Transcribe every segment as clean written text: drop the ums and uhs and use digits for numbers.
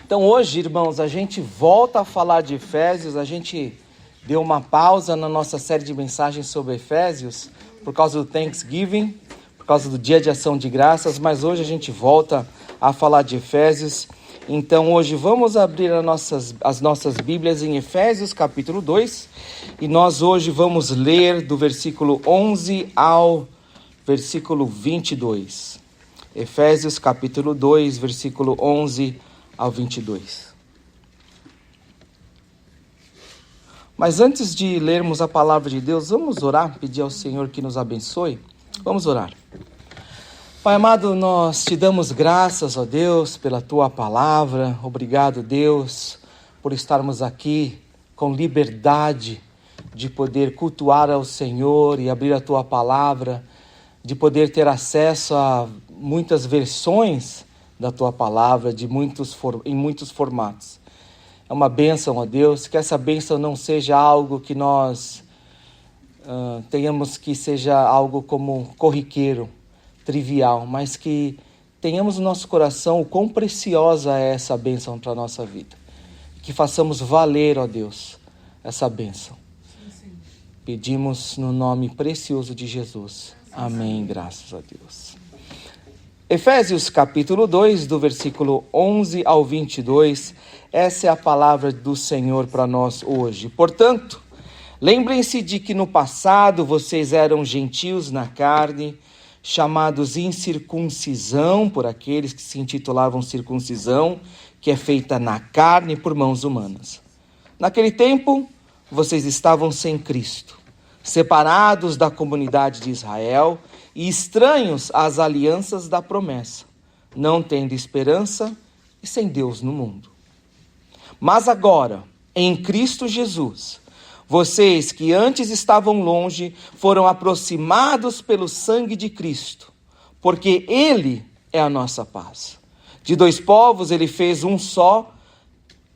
Então hoje, irmãos, a gente volta a falar de Efésios. A gente deu uma pausa na nossa série de mensagens sobre Efésios por causa do Thanksgiving, por causa do Dia de Ação de Graças, mas hoje a gente volta a falar de Efésios. Então hoje vamos abrir as nossas Bíblias em Efésios capítulo 2 e nós hoje vamos ler do versículo 11 ao versículo 22. Efésios capítulo 2, versículo 11 ao 22. Mas antes de lermos a palavra de Deus, vamos orar, pedir ao Senhor que nos abençoe? Vamos orar. Pai amado, nós te damos graças, ó Deus, pela tua palavra. Obrigado, Deus, por estarmos aqui com liberdade de poder cultuar ao Senhor e abrir a tua palavra, de poder ter acesso a muitas versões da tua palavra, em muitos formatos. É uma bênção, ó Deus, que essa bênção não seja algo que nós tenhamos que seja algo como corriqueiro, trivial, mas que tenhamos no nosso coração o quão preciosa é essa bênção para a nossa vida. Que façamos valer, ó Deus, essa bênção. Sim. Pedimos no nome precioso de Jesus. Amém, graças a Deus. Efésios capítulo 2, do versículo 11 ao 22, essa é a palavra do Senhor para nós hoje. Portanto, lembrem-se de que no passado vocês eram gentios na carne, chamados incircuncisão por aqueles que se intitulavam circuncisão, que é feita na carne por mãos humanas. Naquele tempo, vocês estavam sem Cristo, separados da comunidade de Israel e estranhos às alianças da promessa, não tendo esperança e sem Deus no mundo. Mas agora, em Cristo Jesus, vocês que antes estavam longe foram aproximados pelo sangue de Cristo, porque Ele é a nossa paz. De dois povos Ele fez um só,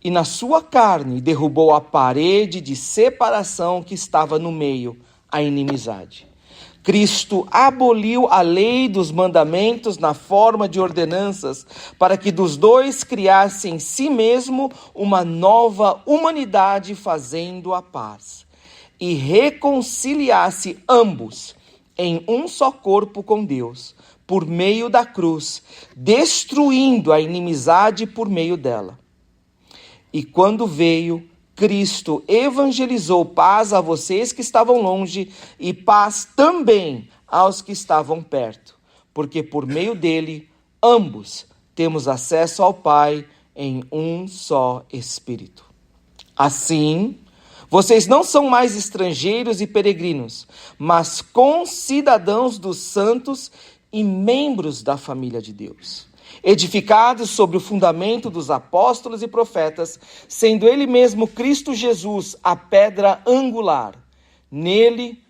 e na sua carne derrubou a parede de separação que estava no meio, a inimizade. Cristo aboliu a lei dos mandamentos na forma de ordenanças, para que dos dois criasse em si mesmo uma nova humanidade, fazendo a paz, e reconciliasse ambos em um só corpo com Deus, por meio da cruz, destruindo a inimizade por meio dela. E quando veio, Cristo evangelizou paz a vocês que estavam longe e paz também aos que estavam perto, porque por meio dele, ambos temos acesso ao Pai em um só Espírito. Assim, vocês não são mais estrangeiros e peregrinos, mas concidadãos dos santos e membros da família de Deus, edificados sobre o fundamento dos apóstolos e profetas, sendo ele mesmo Cristo Jesus a pedra angular. Nele,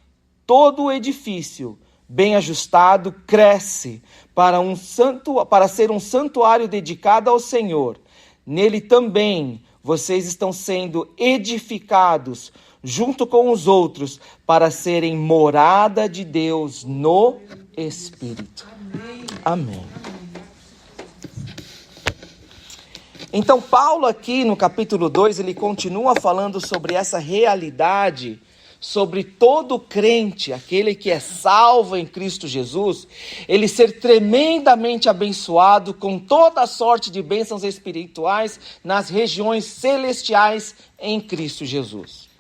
todo o edifício, bem ajustado, cresce para ser um santuário dedicado ao Senhor. Nele também vocês estão sendo edificados junto com os outros para serem morada de Deus no Espírito. Amém. Então, Paulo aqui no capítulo 2, ele continua falando sobre essa realidade, sobre todo crente, aquele que é salvo em Cristo Jesus, ele ser tremendamente abençoado com toda a sorte de bênçãos espirituais nas regiões celestiais em Cristo Jesus.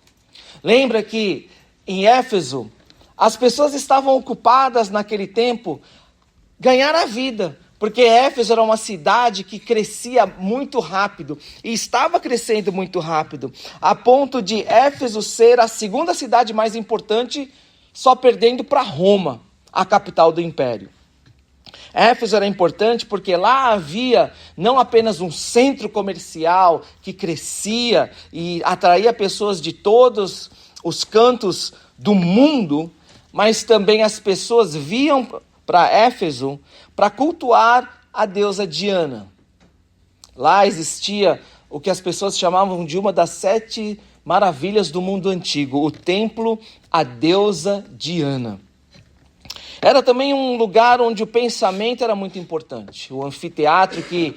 Lembra que em Éfeso, as pessoas estavam ocupadas naquele tempo ganhar a vida, porque Éfeso era uma cidade que crescia muito rápido, e estava crescendo muito rápido, a ponto de Éfeso ser a segunda cidade mais importante, só perdendo para Roma, a capital do império. Éfeso era importante porque lá havia não apenas um centro comercial que crescia e atraía pessoas de todos os cantos do mundo, mas também as pessoas vinham para Éfeso para cultuar a deusa Diana. Lá existia o que as pessoas chamavam de uma das 7 maravilhas do mundo antigo, o templo à deusa Diana. Era também um lugar onde o pensamento era muito importante. O anfiteatro, que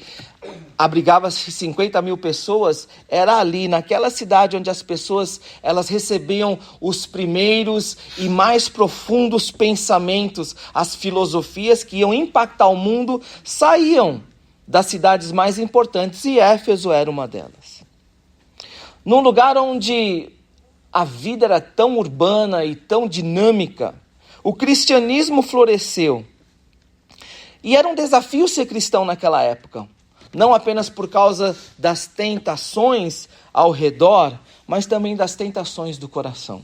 abrigava 50 mil pessoas, era ali, naquela cidade onde as pessoas elas recebiam os primeiros e mais profundos pensamentos, as filosofias que iam impactar o mundo, saíam das cidades mais importantes, e Éfeso era uma delas. Num lugar onde a vida era tão urbana e tão dinâmica, o cristianismo floresceu. E era um desafio ser cristão naquela época. Não apenas por causa das tentações ao redor, mas também das tentações do coração.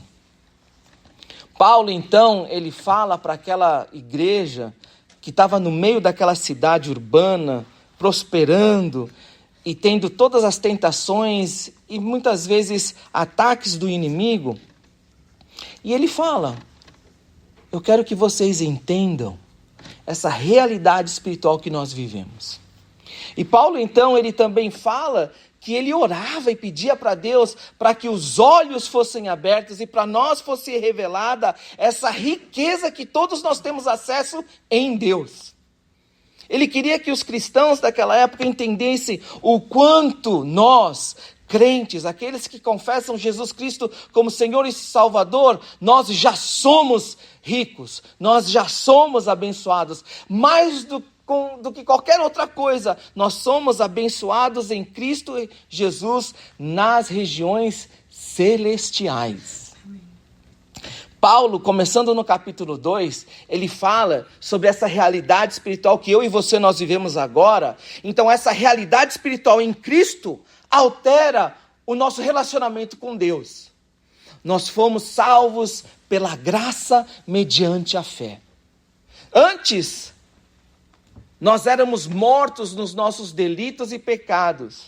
Paulo, então, ele fala para aquela igreja que estava no meio daquela cidade urbana, prosperando e tendo todas as tentações e muitas vezes ataques do inimigo. E ele fala: eu quero que vocês entendam essa realidade espiritual que nós vivemos. E Paulo, então, ele também fala que ele orava e pedia para Deus para que os olhos fossem abertos e para nós fosse revelada essa riqueza que todos nós temos acesso em Deus. Ele queria que os cristãos daquela época entendessem o quanto nós, crentes, aqueles que confessam Jesus Cristo como Senhor e Salvador, nós já somos ricos, nós já somos abençoados. Mais do que qualquer outra coisa, nós somos abençoados em Cristo Jesus nas regiões celestiais. Paulo, começando no capítulo 2, ele fala sobre essa realidade espiritual que eu e você nós vivemos agora. Então essa realidade espiritual em Cristo altera o nosso relacionamento com Deus. Nós fomos salvos pela graça mediante a fé. Antes, nós éramos mortos nos nossos delitos e pecados,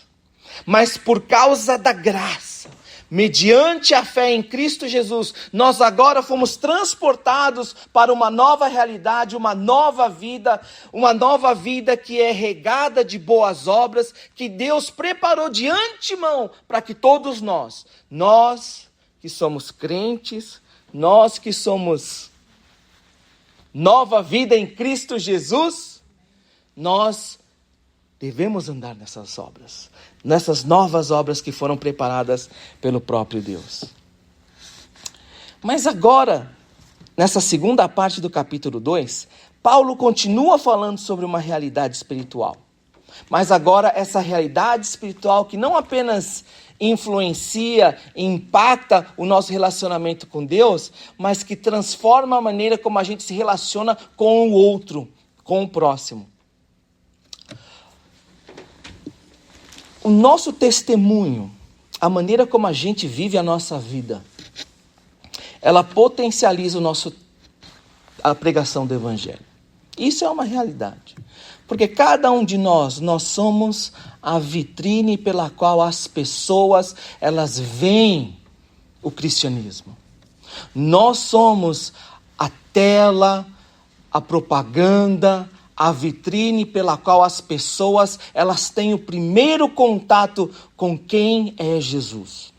mas por causa da graça, mediante a fé em Cristo Jesus, nós agora fomos transportados para uma nova realidade, uma nova vida que é regada de boas obras, que Deus preparou de antemão para que todos nós que somos crentes, nós que somos nova vida em Cristo Jesus, nós devemos andar nessas obras, nessas novas obras que foram preparadas pelo próprio Deus. Mas agora, nessa segunda parte do capítulo 2, Paulo continua falando sobre uma realidade espiritual. Mas agora essa realidade espiritual que não apenas influencia, impacta o nosso relacionamento com Deus, mas que transforma a maneira como a gente se relaciona com o outro, com o próximo. O nosso testemunho, a maneira como a gente vive a nossa vida, ela potencializa a pregação do Evangelho. Isso é uma realidade. Porque cada um de nós somos a vitrine pela qual as pessoas, elas veem o cristianismo. Nós somos a tela, a propaganda, a vitrine pela qual as pessoas, elas têm o primeiro contato com quem é Jesus.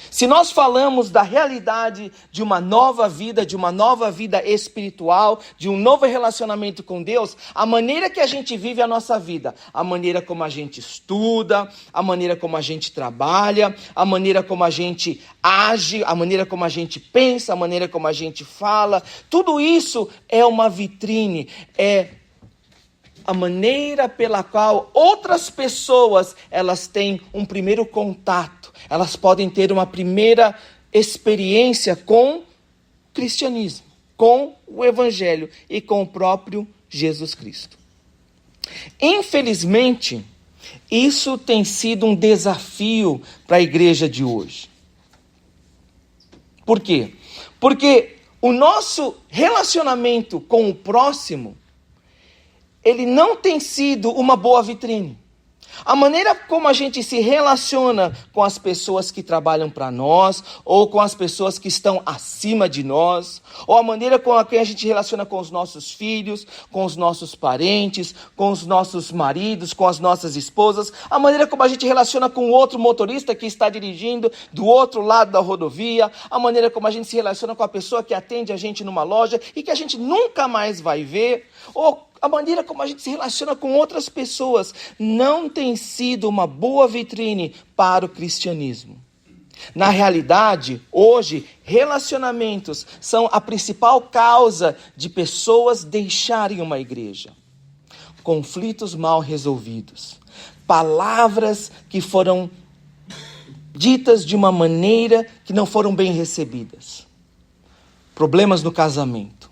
Se nós falamos da realidade de uma nova vida espiritual, de um novo relacionamento com Deus, a maneira que a gente vive a nossa vida, a maneira como a gente estuda, a maneira como a gente trabalha, a maneira como a gente age, a maneira como a gente pensa, a maneira como a gente fala, tudo isso é uma vitrine, é a maneira pela qual outras pessoas, elas têm um primeiro contato, elas podem ter uma primeira experiência com o cristianismo, com o Evangelho e com o próprio Jesus Cristo. Infelizmente, isso tem sido um desafio para a igreja de hoje. Por quê? Porque o nosso relacionamento com o próximo, ele não tem sido uma boa vitrine. A maneira como a gente se relaciona com as pessoas que trabalham para nós, ou com as pessoas que estão acima de nós, ou a maneira com a que a gente relaciona com os nossos filhos, com os nossos parentes, com os nossos maridos, com as nossas esposas, a maneira como a gente relaciona com o outro motorista que está dirigindo do outro lado da rodovia, a maneira como a gente se relaciona com a pessoa que atende a gente numa loja e que a gente nunca mais vai ver, ou a maneira como a gente se relaciona com outras pessoas não tem sido uma boa vitrine para o cristianismo. Na realidade, hoje, relacionamentos são a principal causa de pessoas deixarem uma igreja. Conflitos mal resolvidos, palavras que foram ditas de uma maneira que não foram bem recebidas, problemas no casamento.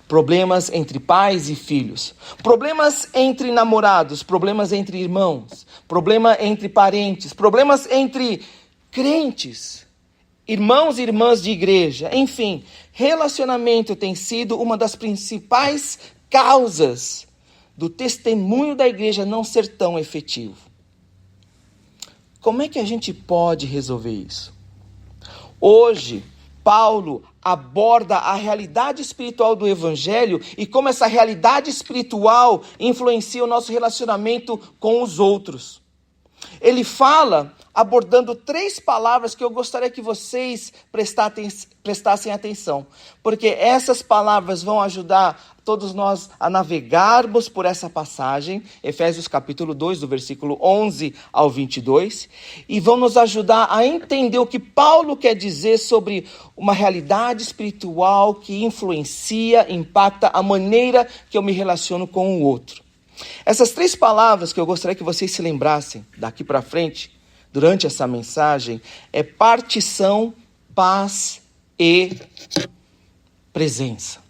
Problemas entre pais e filhos, problemas entre namorados, problemas entre irmãos, problema entre parentes, problemas entre crentes, irmãos e irmãs de igreja. Enfim, relacionamento tem sido uma das principais causas do testemunho da igreja não ser tão efetivo. Como é que a gente pode resolver isso? Hoje, Paulo aborda a realidade espiritual do Evangelho e como essa realidade espiritual influencia o nosso relacionamento com os outros. Ele fala abordando 3 palavras que eu gostaria que vocês prestassem atenção, porque essas palavras vão ajudar todos nós a navegarmos por essa passagem, Efésios capítulo 2, do versículo 11 ao 22, e vão nos ajudar a entender o que Paulo quer dizer sobre uma realidade espiritual que influencia, impacta a maneira que eu me relaciono com o outro. Essas 3 palavras que eu gostaria que vocês se lembrassem daqui para frente, durante essa mensagem, é partição, paz e presença.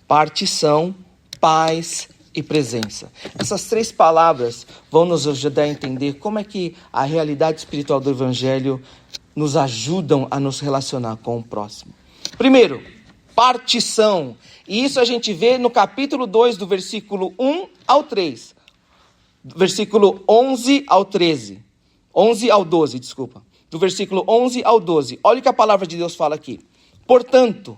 Partição, paz e presença. Essas 3 palavras vão nos ajudar a entender como é que a realidade espiritual do Evangelho nos ajudam a nos relacionar com o próximo. Primeiro, partição. E isso a gente vê no capítulo 2, do versículo 1 ao 3. Versículo 11 ao 13. 11 ao 12, desculpa. Do versículo 11 ao 12. Olha o que a palavra de Deus fala aqui. Portanto,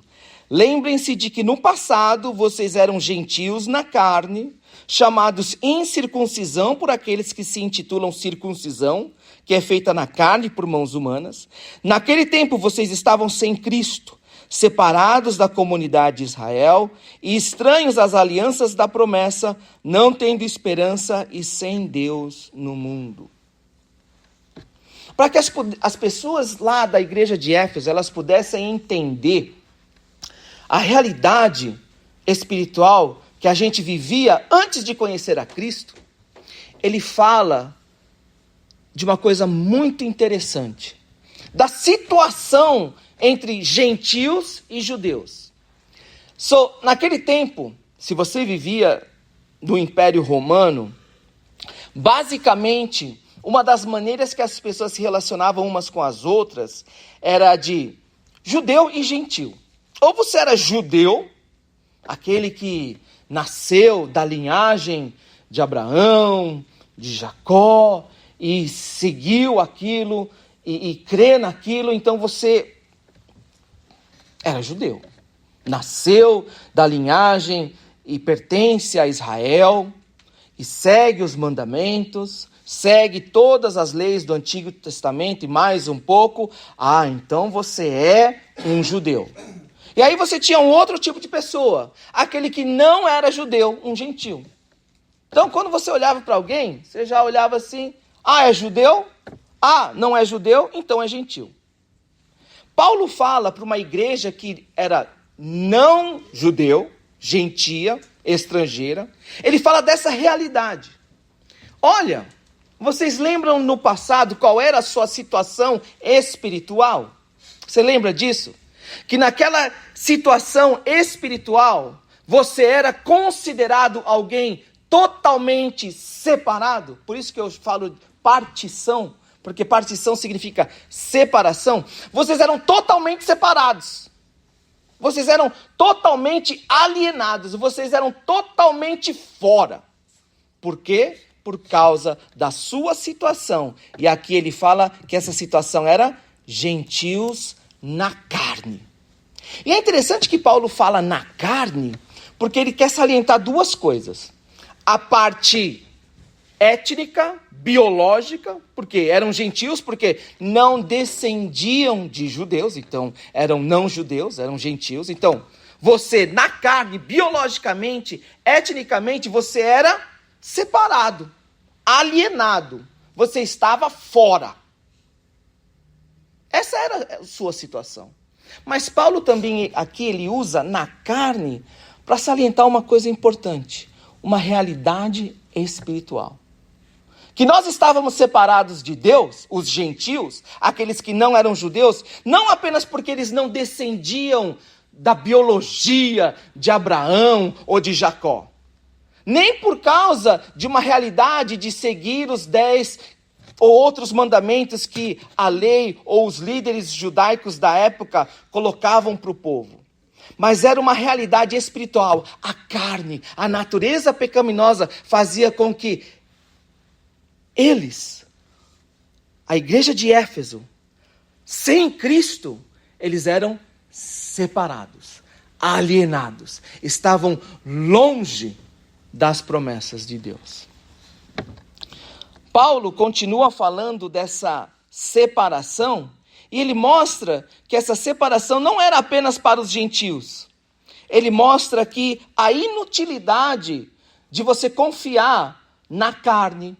lembrem-se de que no passado vocês eram gentios na carne, chamados incircuncisão por aqueles que se intitulam circuncisão, que é feita na carne por mãos humanas. Naquele tempo vocês estavam sem Cristo, separados da comunidade de Israel e estranhos às alianças da promessa, não tendo esperança e sem Deus no mundo. Para que as pessoas lá da igreja de Éfeso, elas pudessem entender a realidade espiritual que a gente vivia antes de conhecer a Cristo, ele fala de uma coisa muito interessante, da situação entre gentios e judeus. Naquele tempo, se você vivia no Império Romano, basicamente, uma das maneiras que as pessoas se relacionavam umas com as outras era de judeu e gentio. Ou você era judeu, aquele que nasceu da linhagem de Abraão, de Jacó, e seguiu aquilo, e crê naquilo, então você era judeu. Nasceu da linhagem e pertence a Israel, e segue os mandamentos, segue todas as leis do Antigo Testamento e mais um pouco. Então você é um judeu. E aí você tinha um outro tipo de pessoa, aquele que não era judeu, um gentio. Então quando você olhava para alguém, você já olhava assim, é judeu? Não é judeu? Então é gentio. Paulo fala para uma igreja que era não judeu, gentia, estrangeira. Ele fala dessa realidade. Olha, vocês lembram no passado qual era a sua situação espiritual? Você lembra disso? Que naquela situação espiritual, você era considerado alguém totalmente separado. Por isso que eu falo partição, porque partição significa separação. Vocês eram totalmente separados. Vocês eram totalmente alienados. Vocês eram totalmente fora. Por quê? por causa da sua situação. E aqui ele fala que essa situação era gentios na carne. E é interessante que Paulo fala na carne, porque ele quer salientar duas coisas. A parte étnica, biológica, porque eram gentios, porque não descendiam de judeus, então eram não judeus, eram gentios. Então, você na carne, biologicamente, etnicamente, você era separado, alienado, você estava fora. Essa era a sua situação. Mas Paulo também aqui ele usa na carne para salientar uma coisa importante, uma realidade espiritual. Que nós estávamos separados de Deus, os gentios, aqueles que não eram judeus, não apenas porque eles não descendiam da biologia de Abraão ou de Jacó, nem por causa de uma realidade de seguir os 10 ou outros mandamentos que a lei ou os líderes judaicos da época colocavam para o povo. Mas era uma realidade espiritual. A carne, a natureza pecaminosa fazia com que eles, a igreja de Éfeso, sem Cristo, eles eram separados, alienados, estavam longe das promessas de Deus. Paulo continua falando dessa separação e ele mostra que essa separação não era apenas para os gentios. Ele mostra que a inutilidade de você confiar na carne,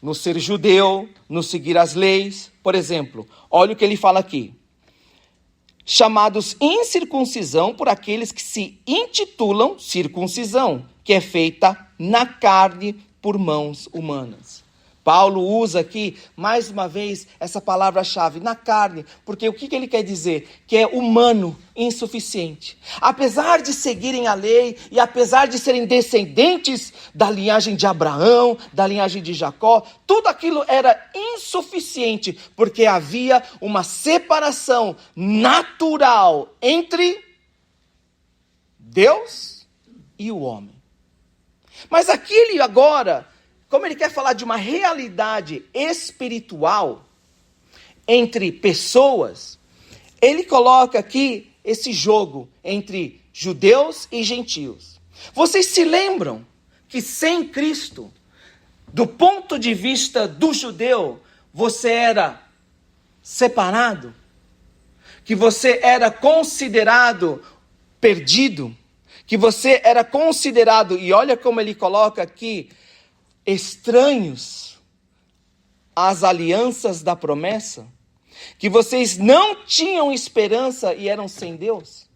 no ser judeu, no seguir as leis. Por exemplo, olha o que ele fala aqui. Chamados incircuncisão por aqueles que se intitulam circuncisão, que é feita na carne por mãos humanas. Paulo usa aqui, mais uma vez, essa palavra-chave, na carne, porque o que ele quer dizer? Que é humano, insuficiente. Apesar de seguirem a lei e apesar de serem descendentes da linhagem de Abraão, da linhagem de Jacó, tudo aquilo era insuficiente, porque havia uma separação natural entre Deus e o homem. Mas aqui ele agora, como ele quer falar de uma realidade espiritual entre pessoas, ele coloca aqui esse jogo entre judeus e gentios. Vocês se lembram que sem Cristo, do ponto de vista do judeu, você era separado? Que você era considerado perdido? Que você era considerado, e olha como ele coloca aqui, estranhos às alianças da promessa, que vocês não tinham esperança e eram sem Deus.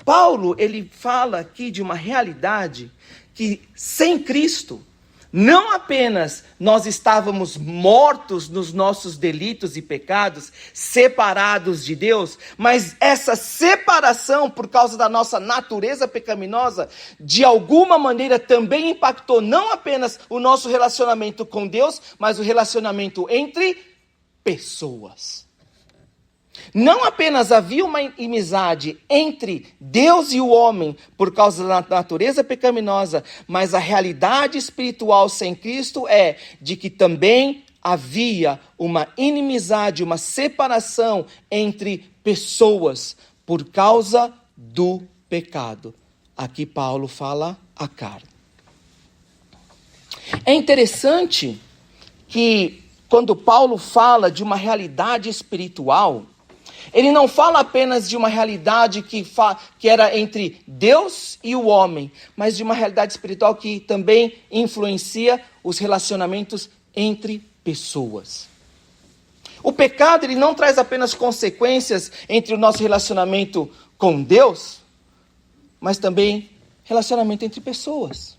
Paulo, ele fala aqui de uma realidade que sem Cristo, não apenas nós estávamos mortos nos nossos delitos e pecados, separados de Deus, mas essa separação por causa da nossa natureza pecaminosa, de alguma maneira também impactou não apenas o nosso relacionamento com Deus, mas o relacionamento entre pessoas. Não apenas havia uma inimizade entre Deus e o homem por causa da natureza pecaminosa, mas a realidade espiritual sem Cristo é de que também havia uma inimizade, uma separação entre pessoas por causa do pecado. Aqui Paulo fala a carne. É interessante que quando Paulo fala de uma realidade espiritual, ele não fala apenas de uma realidade que era entre Deus e o homem, mas de uma realidade espiritual que também influencia os relacionamentos entre pessoas. O pecado, ele não traz apenas consequências entre o nosso relacionamento com Deus, mas também relacionamento entre pessoas.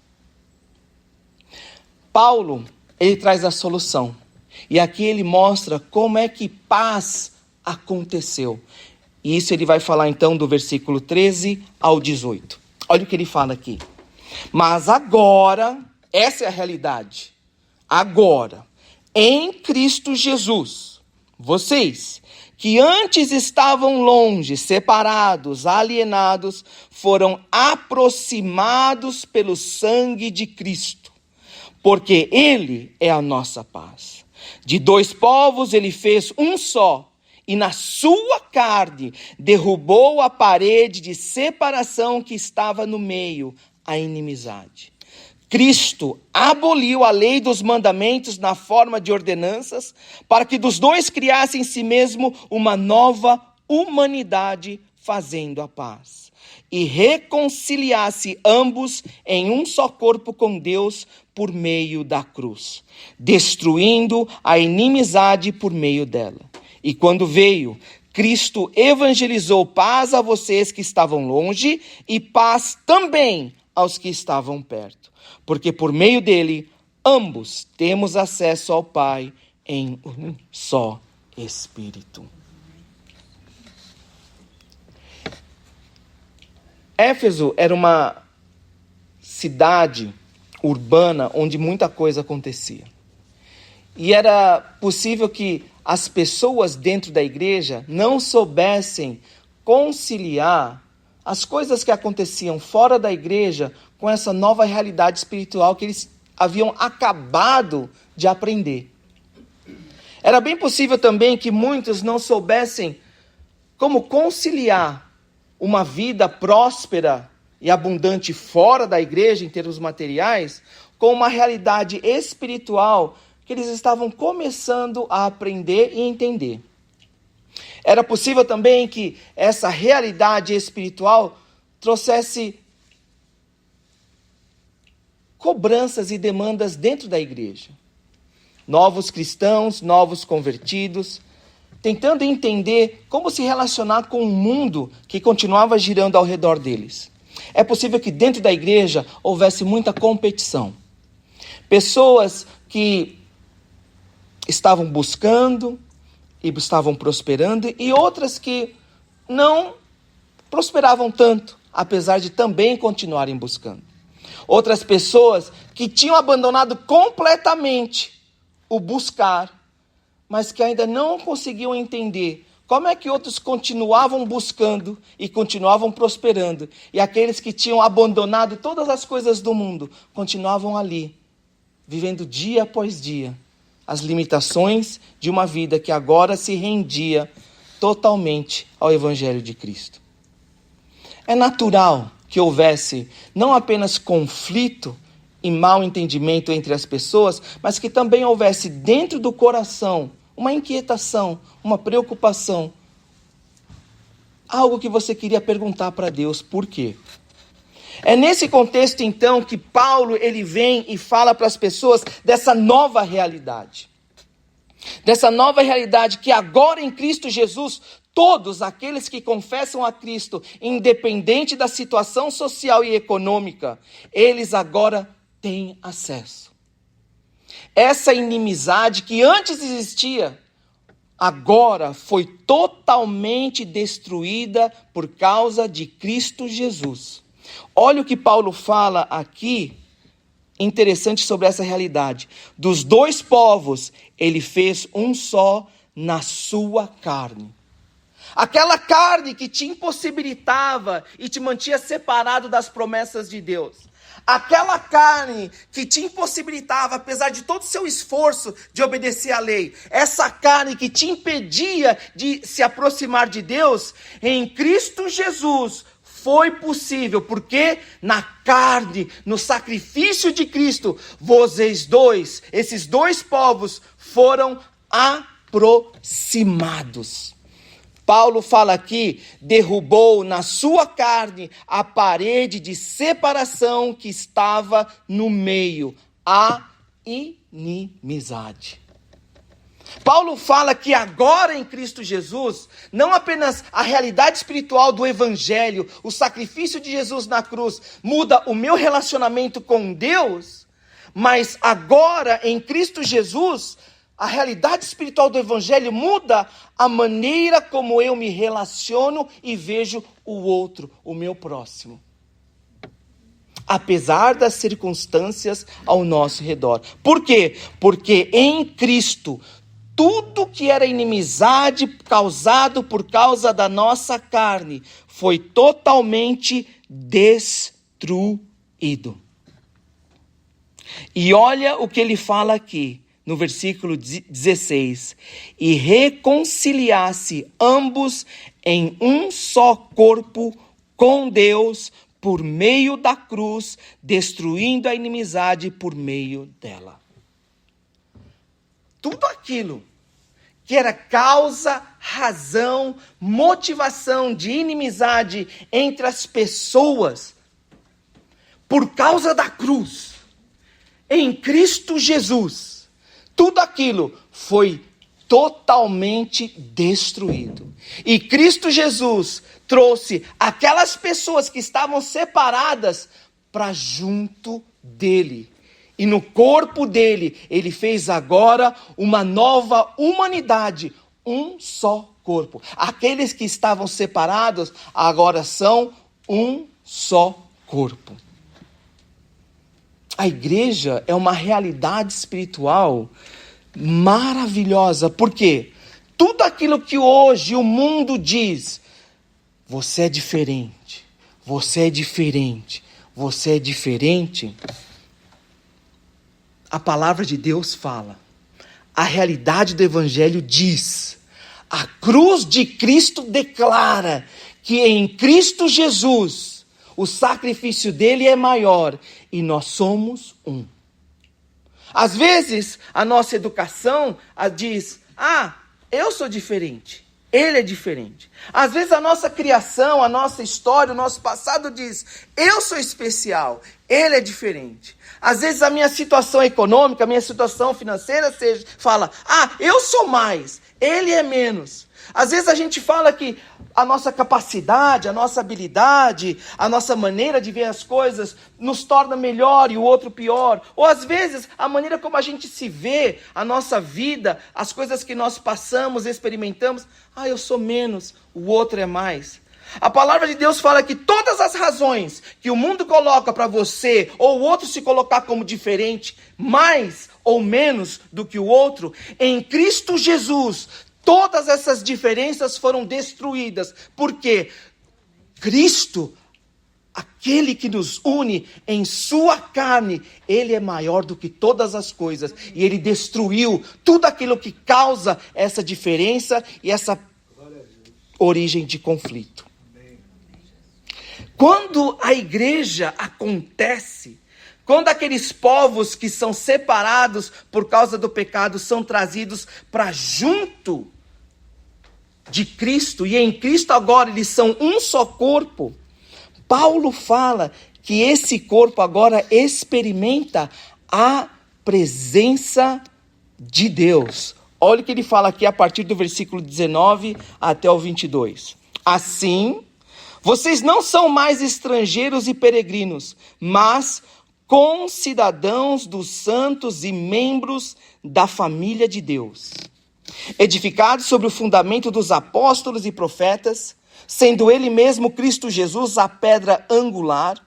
Paulo, ele traz a solução. E aqui ele mostra como é que paz aconteceu. E isso ele vai falar então do versículo 13 ao 18. Olha o que ele fala aqui. Mas agora, essa é a realidade. Agora, em Cristo Jesus, vocês que antes estavam longe, separados, alienados, foram aproximados pelo sangue de Cristo, porque ele é a nossa paz. De dois povos ele fez um só, e na sua carne derrubou a parede de separação que estava no meio, a inimizade. Cristo aboliu a lei dos mandamentos na forma de ordenanças, para que dos dois criasse em si mesmo uma nova humanidade, fazendo a paz. E reconciliasse ambos em um só corpo com Deus por meio da cruz, destruindo a inimizade por meio dela. E quando veio, Cristo evangelizou paz a vocês que estavam longe e paz também aos que estavam perto. Porque por meio dele, ambos temos acesso ao Pai em um só Espírito. Éfeso era uma cidade urbana onde muita coisa acontecia. E era possível que as pessoas dentro da igreja não soubessem conciliar as coisas que aconteciam fora da igreja com essa nova realidade espiritual que eles haviam acabado de aprender. Era bem possível também que muitos não soubessem como conciliar uma vida próspera e abundante fora da igreja em termos materiais com uma realidade espiritual que eles estavam começando a aprender e entender. Era possível também que essa realidade espiritual trouxesse cobranças e demandas dentro da igreja. Novos cristãos, novos convertidos, tentando entender como se relacionar com um mundo que continuava girando ao redor deles. É possível que dentro da igreja houvesse muita competição. Pessoas que estavam buscando e estavam prosperando, e outras que não prosperavam tanto, apesar de também continuarem buscando. Outras pessoas que tinham abandonado completamente o buscar, mas que ainda não conseguiam entender como é que outros continuavam buscando e continuavam prosperando, e aqueles que tinham abandonado todas as coisas do mundo continuavam ali, vivendo dia após dia as limitações de uma vida que agora se rendia totalmente ao Evangelho de Cristo. É natural que houvesse não apenas conflito e mal entendimento entre as pessoas, mas que também houvesse dentro do coração uma inquietação, uma preocupação, algo que você queria perguntar para Deus, por quê? É nesse contexto, então, que Paulo ele vem e fala para as pessoas dessa nova realidade. Dessa nova realidade que agora em Cristo Jesus, todos aqueles que confessam a Cristo, independente da situação social e econômica, eles agora têm acesso. Essa inimizade que antes existia, agora foi totalmente destruída por causa de Cristo Jesus. Olha o que Paulo fala aqui, interessante sobre essa realidade. Dos dois povos, ele fez um só na sua carne. Aquela carne que te impossibilitava e te mantinha separado das promessas de Deus. Aquela carne que te impossibilitava, apesar de todo o seu esforço de obedecer à lei. Essa carne que te impedia de se aproximar de Deus, em Cristo Jesus foi possível, porque na carne, no sacrifício de Cristo, esses dois povos foram aproximados. Paulo fala aqui, derrubou na sua carne a parede de separação que estava no meio, a inimizade. Paulo fala que agora em Cristo Jesus, não apenas a realidade espiritual do Evangelho, o sacrifício de Jesus na cruz, muda o meu relacionamento com Deus, mas agora em Cristo Jesus, a realidade espiritual do Evangelho muda a maneira como eu me relaciono e vejo o outro, o meu próximo. Apesar das circunstâncias ao nosso redor. Por quê? Porque em Cristo, tudo que era inimizade causado por causa da nossa carne foi totalmente destruído. E olha o que ele fala aqui, no versículo 16. E reconciliasse ambos em um só corpo com Deus por meio da cruz, destruindo a inimizade por meio dela. Tudo aquilo que era causa, razão, motivação de inimizade entre as pessoas, por causa da cruz, em Cristo Jesus, tudo aquilo foi totalmente destruído. E Cristo Jesus trouxe aquelas pessoas que estavam separadas para junto dele. E no corpo dele, ele fez agora uma nova humanidade, um só corpo. Aqueles que estavam separados agora são um só corpo. A igreja é uma realidade espiritual maravilhosa. Por quê? Tudo aquilo que hoje o mundo diz, você é diferente, você é diferente, você é diferente. A palavra de Deus fala, a realidade do evangelho diz, a cruz de Cristo declara que em Cristo Jesus o sacrifício dele é maior e nós somos um. Às vezes a nossa educação diz, eu sou diferente, ele é diferente. Às vezes a nossa criação, a nossa história, o nosso passado diz, eu sou especial, ele é diferente. Às vezes a minha situação econômica, a minha situação financeira fala, eu sou mais, ele é menos. Às vezes a gente fala que a nossa capacidade, a nossa habilidade, a nossa maneira de ver as coisas nos torna melhor e o outro pior. Ou às vezes a maneira como a gente se vê, a nossa vida, as coisas que nós passamos, experimentamos, eu sou menos, o outro é mais. A palavra de Deus fala que todas as razões que o mundo coloca para você ou o outro se colocar como diferente, mais ou menos do que o outro, em Cristo Jesus, todas essas diferenças foram destruídas. Porque Cristo, aquele que nos une em sua carne, ele é maior do que todas as coisas. E ele destruiu tudo aquilo que causa essa diferença e essa origem de conflito. Quando a igreja acontece, quando aqueles povos que são separados por causa do pecado são trazidos para junto de Cristo, e em Cristo agora eles são um só corpo, Paulo fala que esse corpo agora experimenta a presença de Deus. Olha o que ele fala aqui a partir do versículo 19 até o 22. Assim, vocês não são mais estrangeiros e peregrinos, mas concidadãos dos santos e membros da família de Deus, edificados sobre o fundamento dos apóstolos e profetas, sendo ele mesmo Cristo Jesus a pedra angular.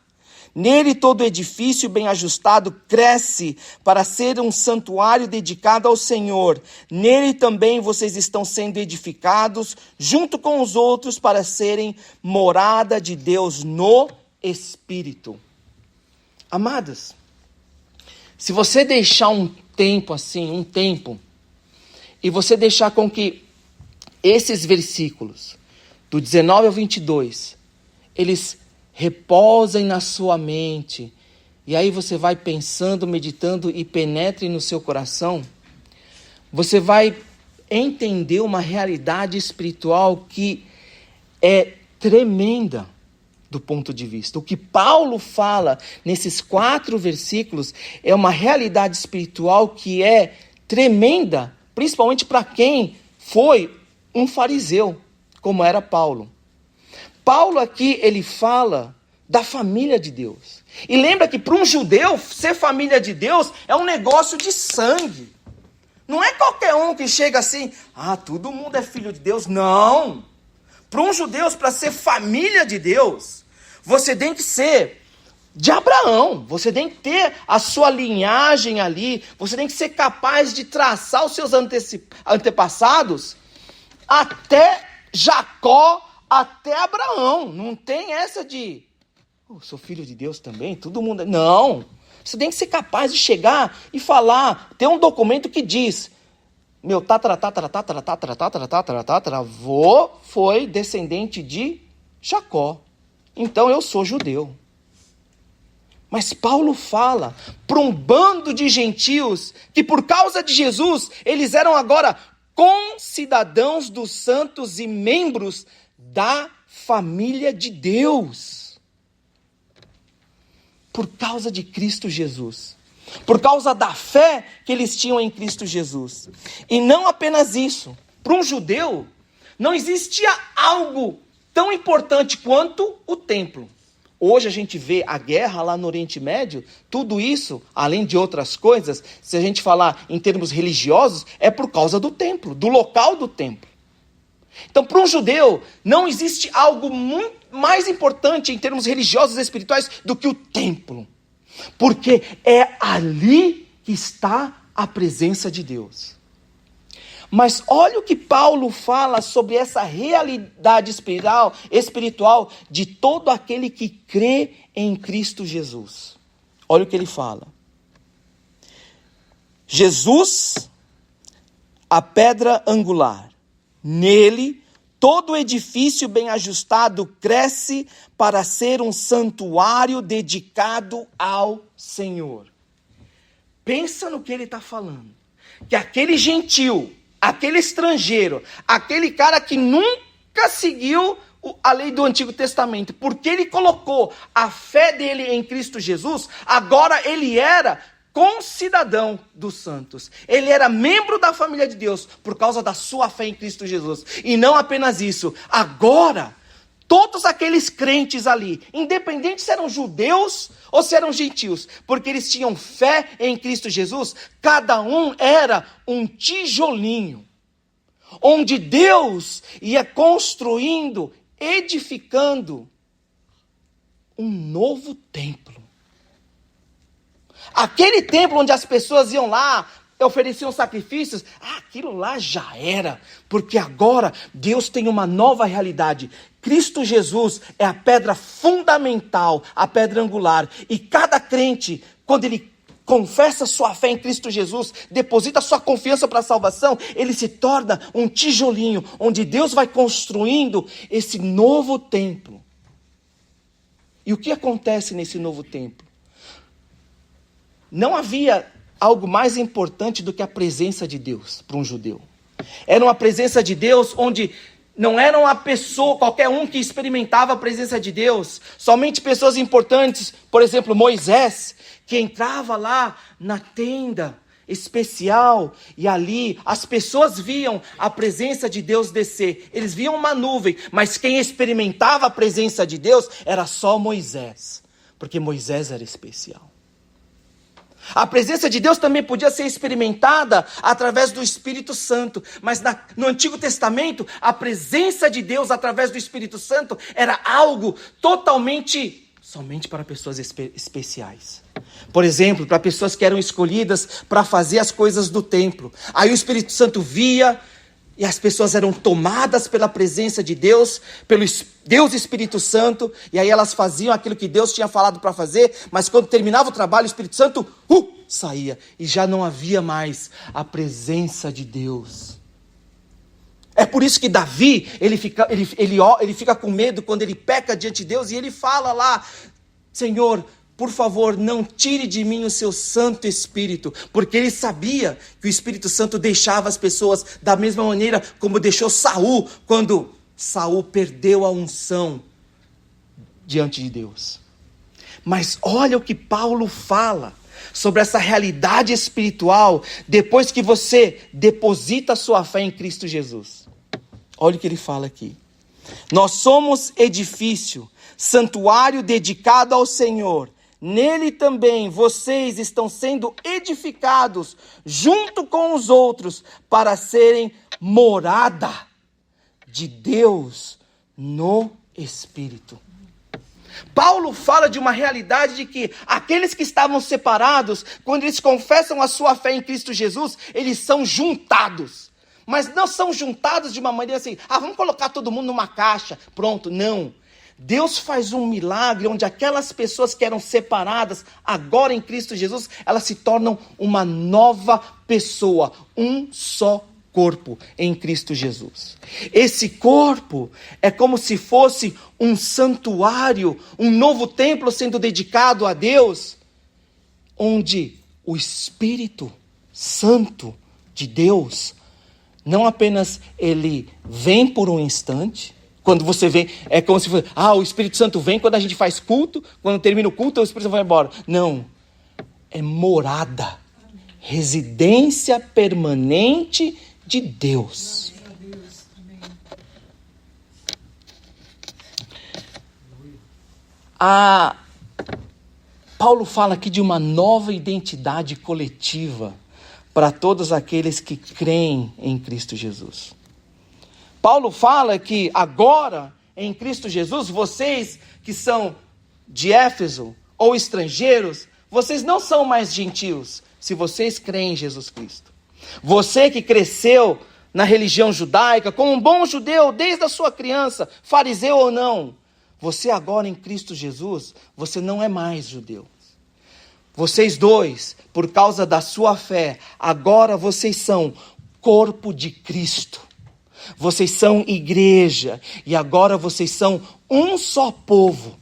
Nele todo edifício bem ajustado cresce para ser um santuário dedicado ao Senhor. Nele também vocês estão sendo edificados junto com os outros para serem morada de Deus no Espírito. Amados, se você deixar um tempo, e você deixar com que esses versículos, do 19 ao 22, eles reposem na sua mente, e aí você vai pensando, meditando e penetre no seu coração, você vai entender uma realidade espiritual que é tremenda do ponto de vista. O que Paulo fala nesses 4 versículos é uma realidade espiritual que é tremenda, principalmente para quem foi um fariseu, como era Paulo. Paulo aqui, ele fala da família de Deus. E lembra que para um judeu, ser família de Deus é um negócio de sangue. Não é qualquer um que chega assim, todo mundo é filho de Deus. Não. Para um judeu, para ser família de Deus, você tem que ser de Abraão. Você tem que ter a sua linhagem ali. Você tem que ser capaz de traçar os seus antepassados até Jacó, até Abraão. Não tem essa de, sou filho de Deus também, todo mundo... Não, Você tem que ser capaz de chegar e falar. Tem um documento que diz, meu tataravô foi descendente de Jacó. Então eu sou judeu. Mas Paulo fala para um bando de gentios que por causa de Jesus, eles eram agora concidadãos dos santos e membros da família de Deus. Por causa de Cristo Jesus. Por causa da fé que eles tinham em Cristo Jesus. E não apenas isso. Para um judeu, não existia algo tão importante quanto o templo. Hoje a gente vê a guerra lá no Oriente Médio, tudo isso, além de outras coisas, se a gente falar em termos religiosos, é por causa do templo, do local do templo. Então, para um judeu, não existe algo muito mais importante em termos religiosos e espirituais do que o templo. Porque é ali que está a presença de Deus. Mas olha o que Paulo fala sobre essa realidade espiritual de todo aquele que crê em Cristo Jesus. Olha o que ele fala. Jesus, a pedra angular. Nele, todo edifício bem ajustado cresce para ser um santuário dedicado ao Senhor. Pensa no que ele está falando. Que aquele gentil, aquele estrangeiro, aquele cara que nunca seguiu a lei do Antigo Testamento, porque ele colocou a fé dele em Cristo Jesus, agora ele era concidadão dos santos. Ele era membro da família de Deus por causa da sua fé em Cristo Jesus. E não apenas isso, agora todos aqueles crentes ali, independente se eram judeus ou se eram gentios, porque eles tinham fé em Cristo Jesus, cada um era um tijolinho, onde Deus ia construindo, edificando um novo templo. Aquele templo onde as pessoas iam lá, ofereciam sacrifícios, aquilo lá já era, porque agora Deus tem uma nova realidade. Cristo Jesus é a pedra fundamental, a pedra angular, e cada crente, quando ele confessa sua fé em Cristo Jesus, deposita sua confiança para a salvação, ele se torna um tijolinho, onde Deus vai construindo esse novo templo. E o que acontece nesse novo templo? Não havia algo mais importante do que a presença de Deus para um judeu. Era uma presença de Deus onde não era uma pessoa, qualquer um que experimentava a presença de Deus. Somente pessoas importantes, por exemplo, Moisés, que entrava lá na tenda especial e ali as pessoas viam a presença de Deus descer. Eles viam uma nuvem, mas quem experimentava a presença de Deus era só Moisés, porque Moisés era especial. A presença de Deus também podia ser experimentada através do Espírito Santo. Mas no Antigo Testamento, a presença de Deus através do Espírito Santo era algo somente para pessoas especiais. Por exemplo, para pessoas que eram escolhidas para fazer as coisas do templo. Aí o Espírito Santo via e as pessoas eram tomadas pela presença de Deus, pelo Deus Espírito Santo, e aí elas faziam aquilo que Deus tinha falado para fazer, mas quando terminava o trabalho, o Espírito Santo saía, e já não havia mais a presença de Deus. É por isso que Davi, ele fica com medo quando ele peca diante de Deus, e ele fala lá, Senhor, por favor, não tire de mim o seu Santo Espírito, porque ele sabia que o Espírito Santo deixava as pessoas da mesma maneira como deixou Saul, quando Saul perdeu a unção diante de Deus. Mas olha o que Paulo fala sobre essa realidade espiritual, depois que você deposita a sua fé em Cristo Jesus. Olha o que ele fala aqui. Nós somos edifício, santuário dedicado ao Senhor. Nele também vocês estão sendo edificados junto com os outros para serem morada de Deus no Espírito. Paulo fala de uma realidade de que aqueles que estavam separados, quando eles confessam a sua fé em Cristo Jesus, eles são juntados. Mas não são juntados de uma maneira assim, vamos colocar todo mundo numa caixa, pronto, não. Deus faz um milagre onde aquelas pessoas que eram separadas, agora em Cristo Jesus, elas se tornam uma nova pessoa, um só corpo em Cristo Jesus. Esse corpo é como se fosse um santuário, um novo templo sendo dedicado a Deus, onde o Espírito Santo de Deus, não apenas ele vem por um instante. Quando você vem, é como se fosse, o Espírito Santo vem quando a gente faz culto, quando termina o culto, o Espírito Santo vai embora. Não, é morada, residência permanente de Deus. Paulo fala aqui de uma nova identidade coletiva para todos aqueles que creem em Cristo Jesus. Paulo fala que agora, em Cristo Jesus, vocês que são de Éfeso ou estrangeiros, vocês não são mais gentios, se vocês creem em Jesus Cristo. Você que cresceu na religião judaica, como um bom judeu desde a sua criança, fariseu ou não, você agora em Cristo Jesus, você não é mais judeu. Vocês dois, por causa da sua fé, agora vocês são corpo de Cristo. Vocês são igreja e agora vocês são um só povo,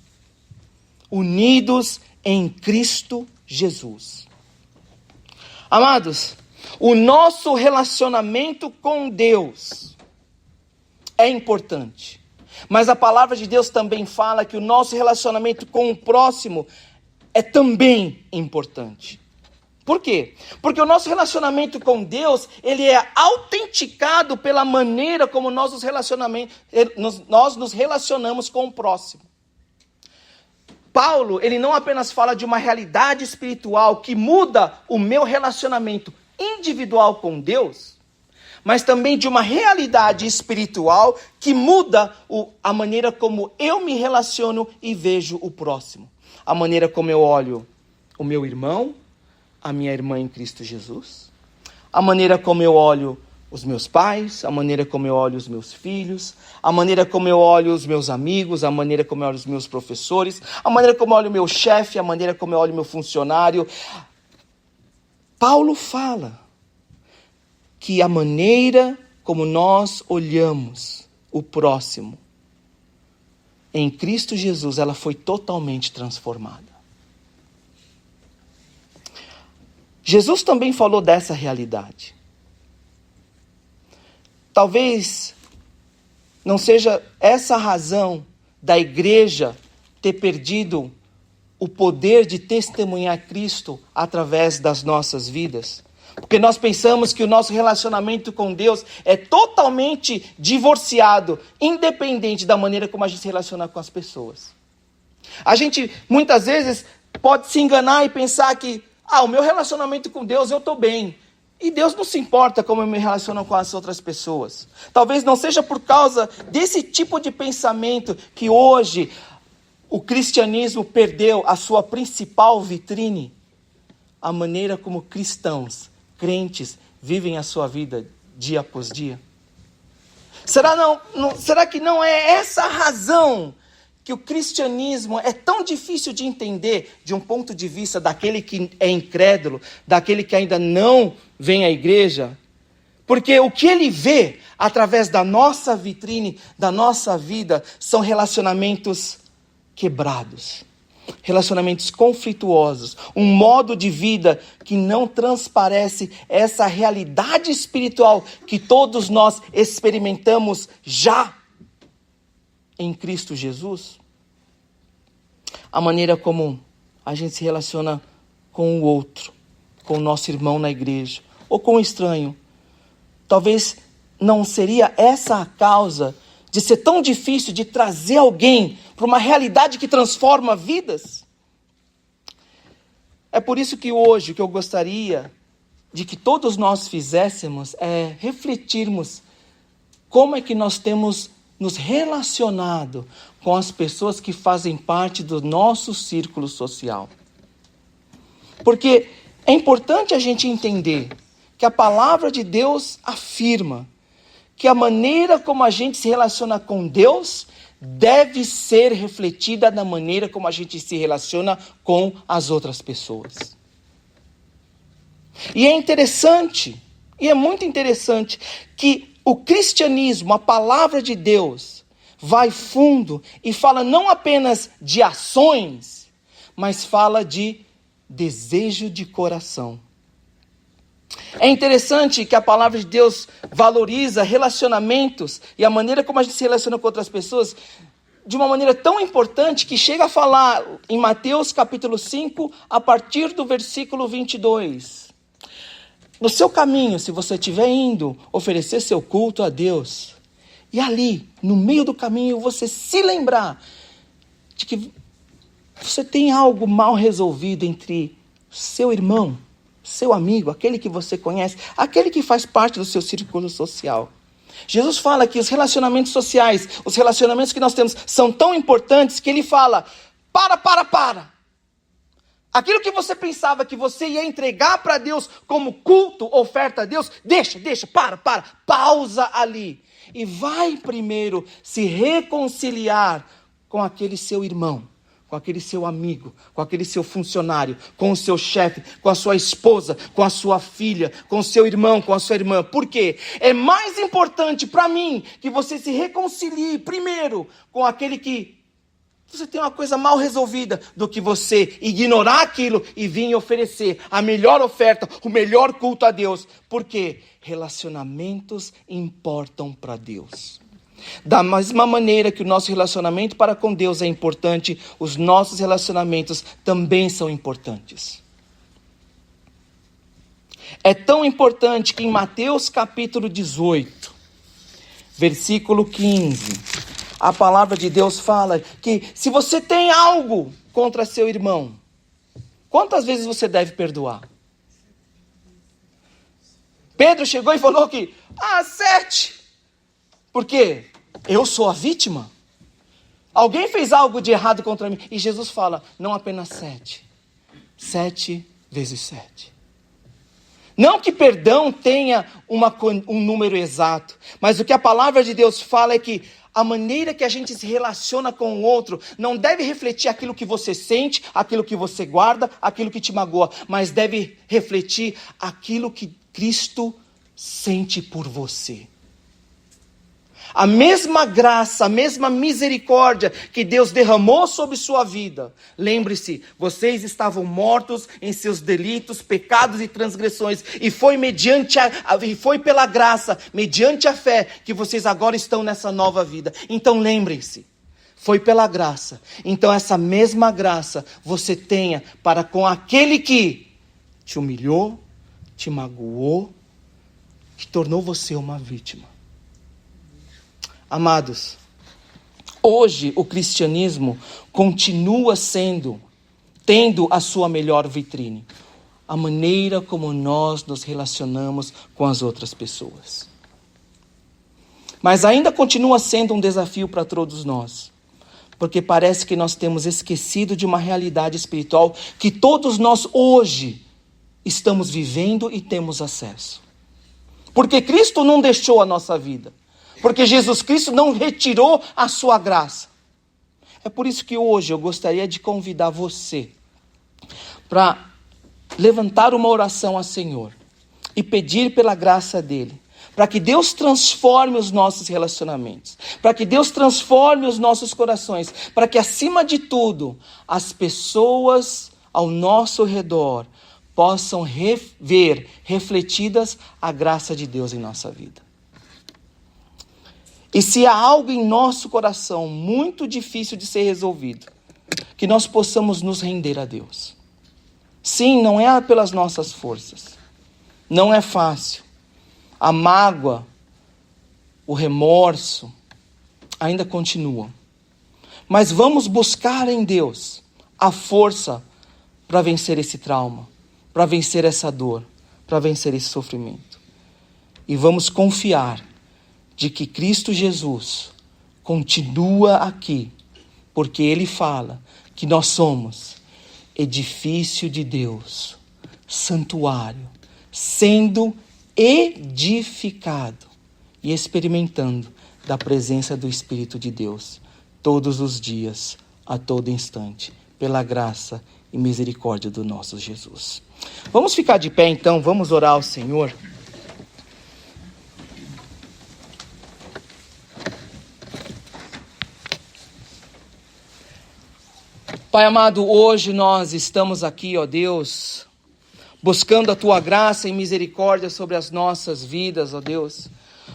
unidos em Cristo Jesus. Amados, o nosso relacionamento com Deus é importante, mas a palavra de Deus também fala que o nosso relacionamento com o próximo é também importante. Por quê? Porque o nosso relacionamento com Deus, ele é autenticado pela maneira como nós nos relacionamos com o próximo. Paulo, ele não apenas fala de uma realidade espiritual que muda o meu relacionamento individual com Deus, mas também de uma realidade espiritual que muda a maneira como eu me relaciono e vejo o próximo. A maneira como eu olho o meu irmão, a minha irmã em Cristo Jesus, a maneira como eu olho os meus pais, a maneira como eu olho os meus filhos, a maneira como eu olho os meus amigos, a maneira como eu olho os meus professores, a maneira como eu olho o meu chefe, a maneira como eu olho o meu funcionário. Paulo fala que a maneira como nós olhamos o próximo em Cristo Jesus, ela foi totalmente transformada. Jesus também falou dessa realidade. Talvez não seja essa a razão da igreja ter perdido o poder de testemunhar Cristo através das nossas vidas. Porque nós pensamos que o nosso relacionamento com Deus é totalmente divorciado, independente da maneira como a gente se relaciona com as pessoas. A gente, muitas vezes, pode se enganar e pensar que o meu relacionamento com Deus, eu estou bem. E Deus não se importa como eu me relaciono com as outras pessoas. Talvez não seja por causa desse tipo de pensamento que hoje o cristianismo perdeu a sua principal vitrine. A maneira como cristãos, crentes, vivem a sua vida dia após dia. Será que não é essa a razão que o cristianismo é tão difícil de entender de um ponto de vista daquele que é incrédulo, daquele que ainda não vem à igreja? Porque o que ele vê através da nossa vitrine, da nossa vida, são relacionamentos quebrados, relacionamentos conflituosos, um modo de vida que não transparece essa realidade espiritual que todos nós experimentamos já em Cristo Jesus. A maneira como a gente se relaciona com o outro, com o nosso irmão na igreja, ou com o estranho. Talvez não seria essa a causa de ser tão difícil de trazer alguém para uma realidade que transforma vidas? É por isso que hoje o que eu gostaria de que todos nós fizéssemos é refletirmos como é que nós temos nos relacionado com as pessoas que fazem parte do nosso círculo social. Porque é importante a gente entender que a palavra de Deus afirma que a maneira como a gente se relaciona com Deus deve ser refletida na maneira como a gente se relaciona com as outras pessoas. E é interessante, e é muito interessante, que o cristianismo, a palavra de Deus, vai fundo e fala não apenas de ações, mas fala de desejo de coração. É interessante que a palavra de Deus valoriza relacionamentos e a maneira como a gente se relaciona com outras pessoas de uma maneira tão importante que chega a falar em Mateus capítulo 5, a partir do versículo 22. No seu caminho, se você estiver indo oferecer seu culto a Deus, e ali, no meio do caminho, você se lembrar de que você tem algo mal resolvido entre seu irmão, seu amigo, aquele que você conhece, aquele que faz parte do seu círculo social. Jesus fala que os relacionamentos sociais, os relacionamentos que nós temos, são tão importantes que ele fala, para. Aquilo que você pensava que você ia entregar para Deus como culto, oferta a Deus, deixa, pausa ali. E vai primeiro se reconciliar com aquele seu irmão, com aquele seu amigo, com aquele seu funcionário, com o seu chefe, com a sua esposa, com a sua filha, com o seu irmão, com a sua irmã. Por quê? É mais importante para mim que você se reconcilie primeiro com aquele que você tem uma coisa mal resolvida do que você ignorar aquilo e vir oferecer a melhor oferta, o melhor culto a Deus. Por quê? Relacionamentos importam para Deus. Da mesma maneira que o nosso relacionamento para com Deus é importante, os nossos relacionamentos também são importantes. É tão importante que em Mateus capítulo 18, versículo 15... a palavra de Deus fala que se você tem algo contra seu irmão, quantas vezes você deve perdoar? Pedro chegou e falou que, 7. Por quê? Eu sou a vítima. Alguém fez algo de errado contra mim. E Jesus fala, não apenas 7. 7 vezes 7. Não que perdão tenha um número exato, mas o que a palavra de Deus fala é que a maneira que a gente se relaciona com o outro não deve refletir aquilo que você sente, aquilo que você guarda, aquilo que te magoa, mas deve refletir aquilo que Cristo sente por você. A mesma graça, a mesma misericórdia que Deus derramou sobre sua vida. Lembre-se, vocês estavam mortos em seus delitos, pecados e transgressões. E foi pela graça, mediante a fé, que vocês agora estão nessa nova vida. Então lembrem-se, foi pela graça. Então essa mesma graça você tenha para com aquele que te humilhou, te magoou, que tornou você uma vítima. Amados, hoje o cristianismo continua tendo a sua melhor vitrine. A maneira como nós nos relacionamos com as outras pessoas. Mas ainda continua sendo um desafio para todos nós. Porque parece que nós temos esquecido de uma realidade espiritual que todos nós hoje estamos vivendo e temos acesso. Porque Cristo não deixou a nossa vida. Porque Jesus Cristo não retirou a sua graça. É por isso que hoje eu gostaria de convidar você para levantar uma oração ao Senhor e pedir pela graça dele, para que Deus transforme os nossos relacionamentos, para que Deus transforme os nossos corações, para que acima de tudo as pessoas ao nosso redor possam ver refletidas a graça de Deus em nossa vida. E se há algo em nosso coração muito difícil de ser resolvido, que nós possamos nos render a Deus. Sim, não é pelas nossas forças. Não é fácil. A mágoa, o remorso ainda continuam. Mas vamos buscar em Deus a força para vencer esse trauma, para vencer essa dor, para vencer esse sofrimento. E vamos confiar de que Cristo Jesus continua aqui, porque Ele fala que nós somos edifício de Deus, santuário, sendo edificado e experimentando da presença do Espírito de Deus todos os dias, a todo instante, pela graça e misericórdia do nosso Jesus. Vamos ficar de pé então, vamos orar ao Senhor. Pai amado, hoje nós estamos aqui, ó Deus, buscando a Tua graça e misericórdia sobre as nossas vidas, ó Deus,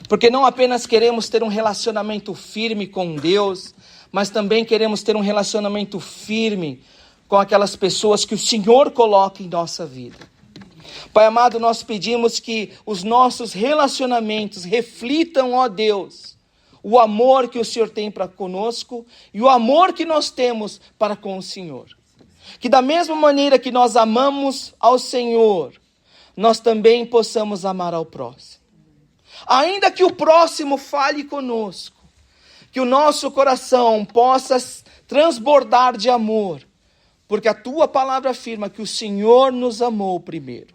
porque não apenas queremos ter um relacionamento firme com Deus, mas também queremos ter um relacionamento firme com aquelas pessoas que o Senhor coloca em nossa vida. Pai amado, nós pedimos que os nossos relacionamentos reflitam, ó Deus, o amor que o Senhor tem para conosco e o amor que nós temos para com o Senhor. Que da mesma maneira que nós amamos ao Senhor, nós também possamos amar ao próximo. Ainda que o próximo fale conosco, que o nosso coração possa transbordar de amor, porque a Tua palavra afirma que o Senhor nos amou primeiro.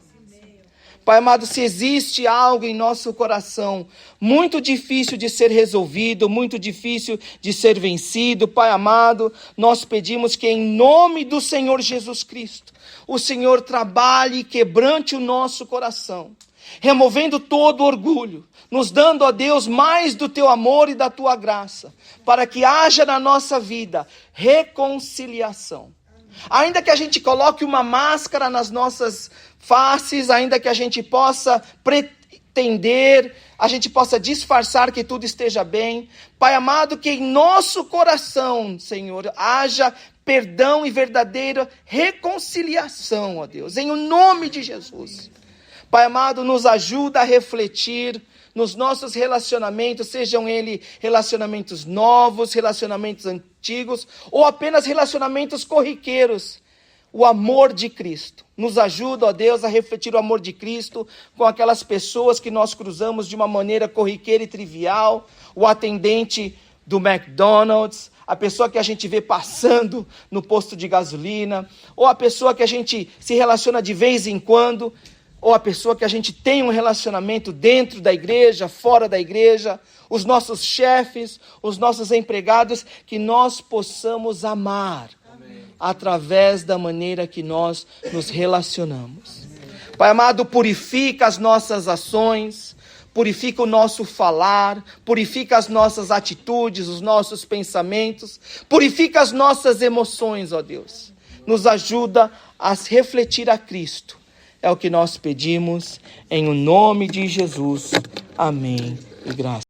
Pai amado, se existe algo em nosso coração muito difícil de ser resolvido, muito difícil de ser vencido, Pai amado, nós pedimos que em nome do Senhor Jesus Cristo, o Senhor trabalhe e quebrante o nosso coração, removendo todo orgulho, nos dando, ó Deus, mais do Teu amor e da Tua graça, para que haja na nossa vida reconciliação. Ainda que a gente coloque uma máscara nas nossas faces, ainda que a gente possa pretender, a gente possa disfarçar que tudo esteja bem, Pai amado, que em nosso coração, Senhor, haja perdão e verdadeira reconciliação, ó Deus, em o nome de Jesus. Pai amado, nos ajuda a refletir nos nossos relacionamentos, sejam eles relacionamentos novos, relacionamentos antigos, ou apenas relacionamentos corriqueiros. O amor de Cristo nos ajuda, ó Deus, a refletir o amor de Cristo com aquelas pessoas que nós cruzamos de uma maneira corriqueira e trivial, o atendente do McDonald's, a pessoa que a gente vê passando no posto de gasolina, ou a pessoa que a gente se relaciona de vez em quando, ou a pessoa que a gente tem um relacionamento dentro da igreja, fora da igreja, os nossos chefes, os nossos empregados, que nós possamos amar através da maneira que nós nos relacionamos. Pai amado, purifica as nossas ações, purifica o nosso falar, purifica as nossas atitudes, os nossos pensamentos, purifica as nossas emoções, ó Deus. Nos ajuda a refletir a Cristo. É o que nós pedimos, em o nome de Jesus. Amém. E graças.